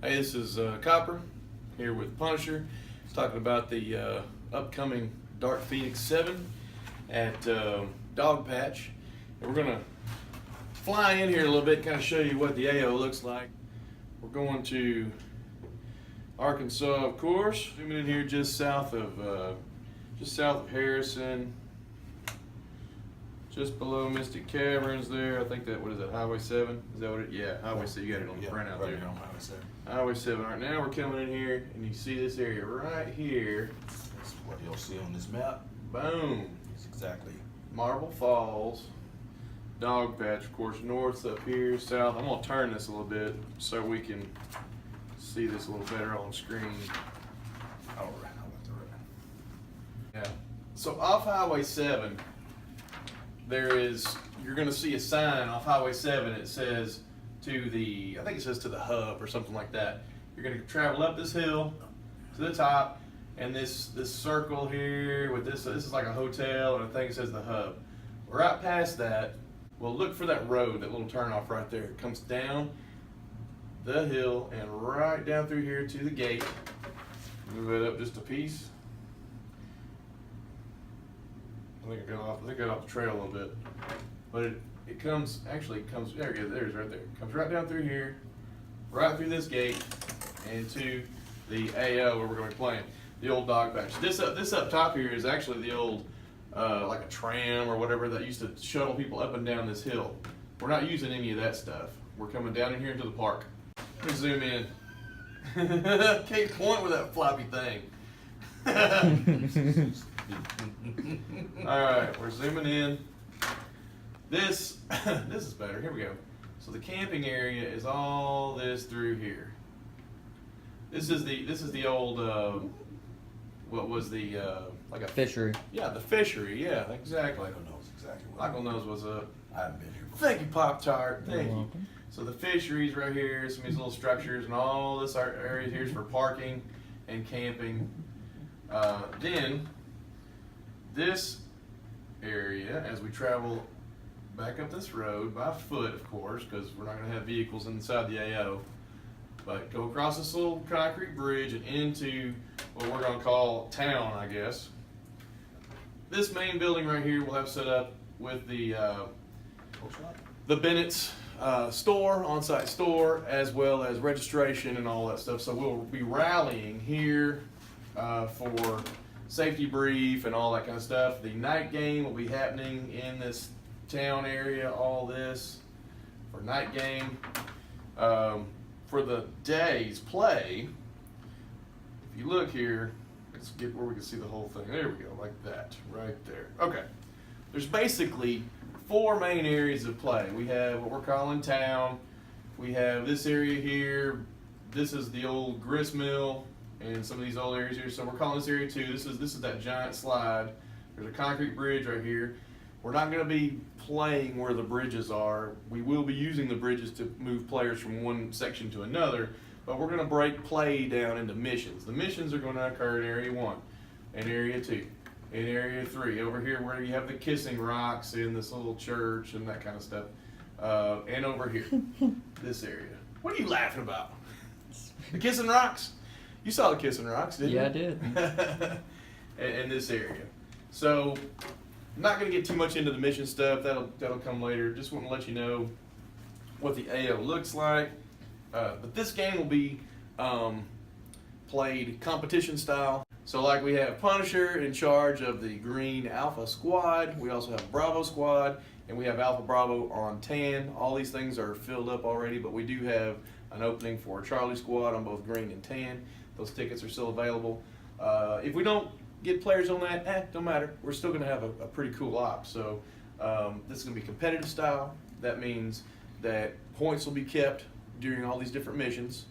Hey, this is Copper here with Punisher. He's talking about the upcoming Dark Phoenix 7 at Dogpatch. And we're going to fly in here a little bit and kind of show you what the AO looks like. We're going to Arkansas, of course. Zooming in here just south of Harrison, just below Mystic Caverns there. I think that, what is that, Highway 7? Is that what it, yeah, Highway 7, you got it on the printout right there. here on Highway 7. Highway 7. All right, now we're coming in here, and you see this area right here. That's what you'll see on this map. Boom. It's exactly. Marble Falls, Dogpatch, of course, north up here, south. I'm gonna turn this a little bit so we can see this a little better on screen. All right, I like the right. Yeah. So off Highway 7, you're gonna see a sign off Highway 7. It says I think it says to the hub or something like that. You're gonna travel up this hill to the top, and this circle here with this is like a hotel, and I think it says the hub. Right past that, well, look for that road, that little turnoff right there. It comes down the hill and right down through here to the gate. Move it up just a piece. I think I got off the trail a little bit, but it comes, there it is, there's right there. It comes right down through here, right through this gate, into the AO where we're going to be playing, the old Dogpatch. This up top here is actually the old, like a tram or whatever that used to shuttle people up and down this hill. We're not using any of that stuff. We're coming down in here into the park. Let me zoom in. Can't point with that floppy thing. All right, we're zooming in. This is better. Here we go. So the camping area is all this through here. This is the old what was the like a Fishery. Yeah, the fishery. Yeah, exactly. Michael knows exactly what. Michael knows what's up. I haven't been here before. Thank you, Pop Tart. You're Thank you. welcome. So the fisheries right here, some of these little structures, and all this area here is for parking and camping. Then this area, as we travel back up this road by foot, of course, because we're not going to have vehicles inside the AO, but go across this little concrete bridge and into what we're going to call town, I guess. This main building right here we'll have set up with the Bennett's store, on-site store, as well as registration and all that stuff. So we'll be rallying here for safety brief and all that kind of stuff. The night game will be happening in this town area, all this for night game. For the day's play, if you look here, let's get where we can see the whole thing. There we go, like that, right there. Okay, there's basically 4 main areas of play. We have what we're calling town. We have this area here. This is the old grist mill and some of these old areas here. So we're calling this area 2. This is that giant slide. There's a concrete bridge right here. We're not going to be playing where the bridges are. We will be using the bridges to move players from one section to another, but we're going to break play down into missions. The missions are going to occur in Area 1, in Area 2, in Area 3, over here where you have the kissing rocks in this little church and that kind of stuff, and over here, this area. What are you laughing about? The kissing rocks? You saw the kissing rocks, didn't you? Yeah, I did. in this area. So, I'm not going to get too much into the mission stuff. That'll come later. Just want to let you know what the AO looks like. But this game will be played competition style. So like we have Punisher in charge of the Green Alpha Squad. We also have Bravo Squad, and we have Alpha Bravo on tan. All these things are filled up already, but we do have an opening for Charlie Squad on both green and tan. Those tickets are still available. If we don't get players on that, don't matter. We're still going to have a pretty cool op. So this is going to be competitive style. That means that points will be kept during all these different missions.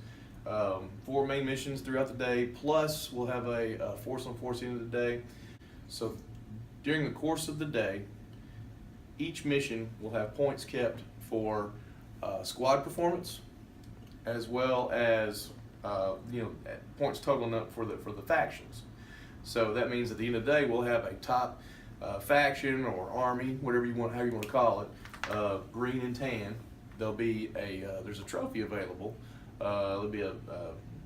4 main missions throughout the day, plus we'll have a force on force end of the day. So during the course of the day, each mission will have points kept for squad performance, as well as points totaling up for the factions. So that means at the end of the day, we'll have a top faction or army, whatever you want, how you want to call it, green and tan. There'll be there's a trophy available There'll be a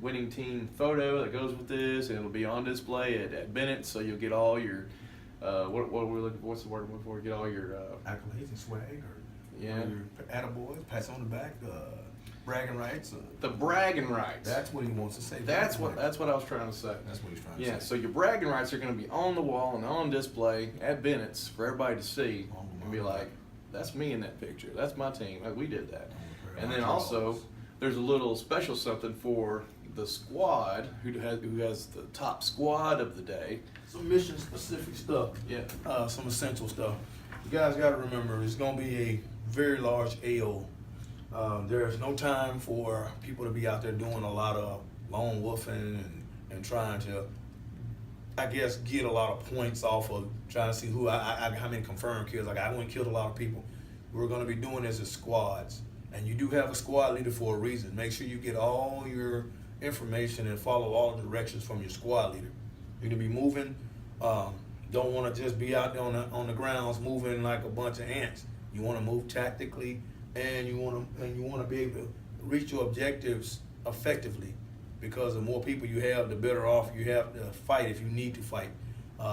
winning team photo that goes with this, and it'll be on display at Bennett's, so you'll get all your what's the word I'm looking for? Get all your Accolades and swag, or yeah, your attaboys, pats on the back, bragging rights. the bragging rights. That's what he wants to say. That's what I was trying to say. That's what he's trying to Yeah, say. so your bragging rights are going to be on the wall and on display at Bennett's for everybody to see and be like, that's me in that picture. That's my team. Like, we did that. And then also, there's a little special something for the squad who has the top squad of the day. Some mission specific stuff. Yeah. Some essential stuff. You guys got to remember, it's going to be a very large AO. There's no time for people to be out there doing a lot of lone wolfing and trying to, I guess, get a lot of points off of trying to see how many confirmed kills. Like, I went and killed a lot of people. We're going to be doing this as squads. And you do have a squad leader for a reason. Make sure you get all your information and follow all the directions from your squad leader. You're going to be moving. Don't want to just be out there on the grounds moving like a bunch of ants. You want to move tactically, and you want to be able to reach your objectives effectively. Because the more people you have, the better off you have to fight if you need to fight.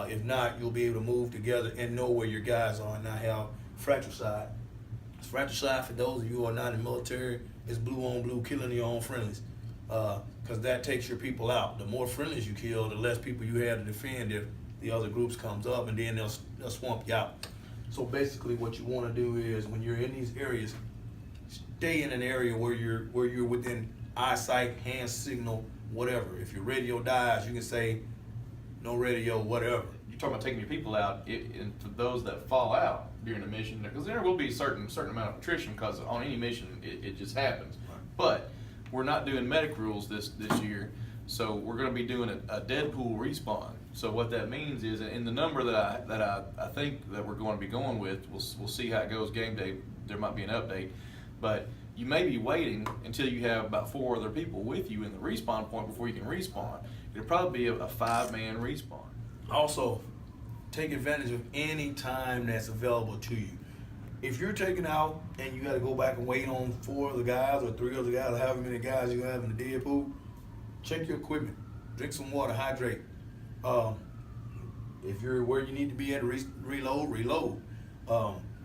If not, you'll be able to move together and know where your guys are and not have fratricide. Fratricide, for those of you who are not in the military, is blue on blue, killing your own friendlies. Because that takes your people out. The more friendlies you kill, the less people you have to defend if the other groups comes up, and then they'll swamp you out. So basically what you want to do is, when you're in these areas, stay in an area where you're within eyesight, hand signal, whatever. If your radio dies, you can say, no radio, whatever. You're talking about taking your people out, and for those that fall out during the mission, because there will be a certain amount of attrition, because on any mission it just happens. Right. But we're not doing medic rules this year, so we're going to be doing a Deadpool respawn. So what that means is, in the number that I think that we're going to be going with, we'll see how it goes game day. There might be an update, but you may be waiting until you have about 4 other people with you in the respawn point before you can respawn. It'll probably be a 5-man respawn. Also, take advantage of any time that's available to you. If you're taken out and you got to go back and wait on 4 other guys or 3 other guys or however many guys you have in the dead pool, check your equipment. Drink some water, hydrate. If you're where you need to be at, reload.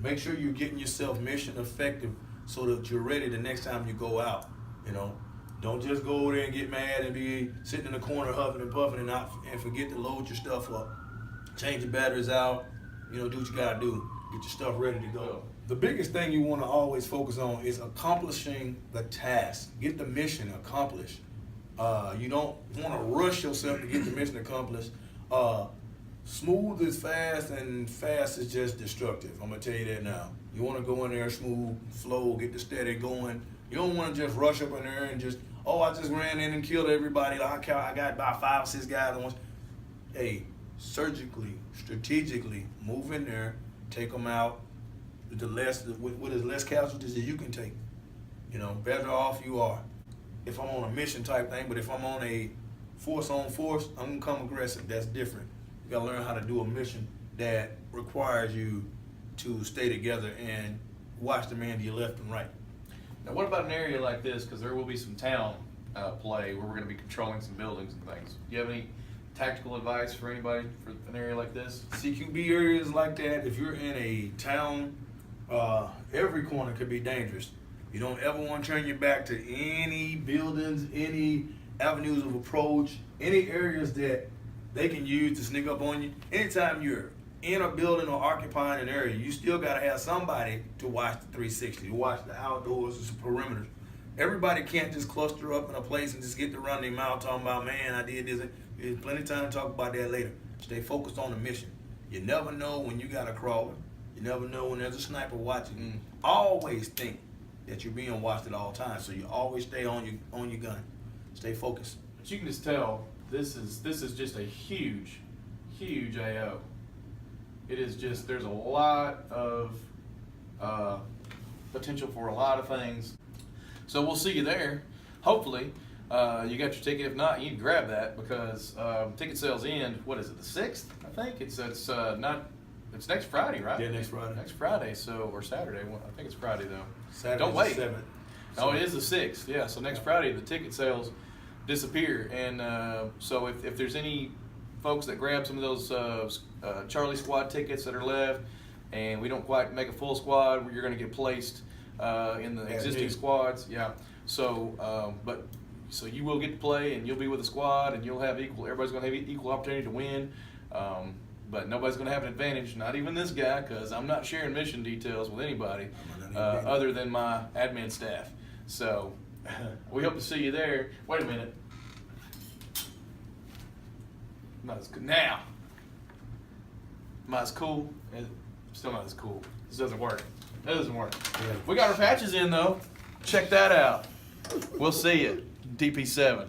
Make sure you're getting yourself mission effective so that you're ready the next time you go out. You know, don't just go over there and get mad and be sitting in the corner huffing and puffing and forget to load your stuff up. Change your batteries out. You know, do what you gotta do. Get your stuff ready to go. The biggest thing you want to always focus on is accomplishing the task. Get the mission accomplished. You don't want to rush yourself to get the mission accomplished. Smooth is fast, and fast is just destructive. I'm gonna tell you that now. You want to go in there smooth, flow, get the steady going. You don't want to just rush up in there and just, I just ran in and killed everybody. Like, I got about 5 or 6 guys at once. Hey, surgically, strategically, move in there, take them out with as less casualties as you can take. You know, better off you are. If I'm on a mission type thing, but if I'm on a force on force, I'm gonna come aggressive. That's different. You gotta learn how to do a mission that requires you to stay together and watch the man to your left and right. Now, what about an area like this? Because there will be some town play where we're going to be controlling some buildings and things. Do you have any tactical advice for anybody for an area like this? CQB areas like that, if you're in a town, every corner could be dangerous. You don't ever want to turn your back to any buildings, any avenues of approach, any areas that they can use to sneak up on you. Anytime you're in a building or occupying an area, you still got to have somebody to watch the 360, to watch the outdoors, the perimeters. Everybody can't just cluster up in a place and just get to run their mouth talking about, man, I did this. There's plenty of time to talk about that later. Stay focused on the mission. You never know when you got a crawler. You never know when there's a sniper watching you. Always think that you're being watched at all times, so you always stay on your gun. Stay focused. But you can just tell this is just a huge AO. It is just, there's a lot of potential for a lot of things. So we'll see you there. Hopefully, you got your ticket. If not, you need to grab that, because ticket sales end, what is it, the 6th? I think it's next Friday, right? Yeah, next Friday. Next Friday, so, or Saturday. Well, I think it's Friday though. Saturday's Don't wait. the 7th. Oh, it is the 6th, yeah. So next Friday, the ticket sales disappear. And so if there's any folks that grab some of those Charlie squad tickets that are left, and we don't quite make a full squad, you're going to get placed in the existing squads. Yeah. So, so you will get to play, and you'll be with the squad, and you'll have everybody's going to have equal opportunity to win. But nobody's going to have an advantage, not even this guy, because I'm not sharing mission details with anybody other than my admin staff. So we hope to see you there. Wait a minute. Not as good now. Not as cool. Still not as cool. This doesn't work. That doesn't work. Yeah. We got our patches in though. Check that out. We'll see you. DP7.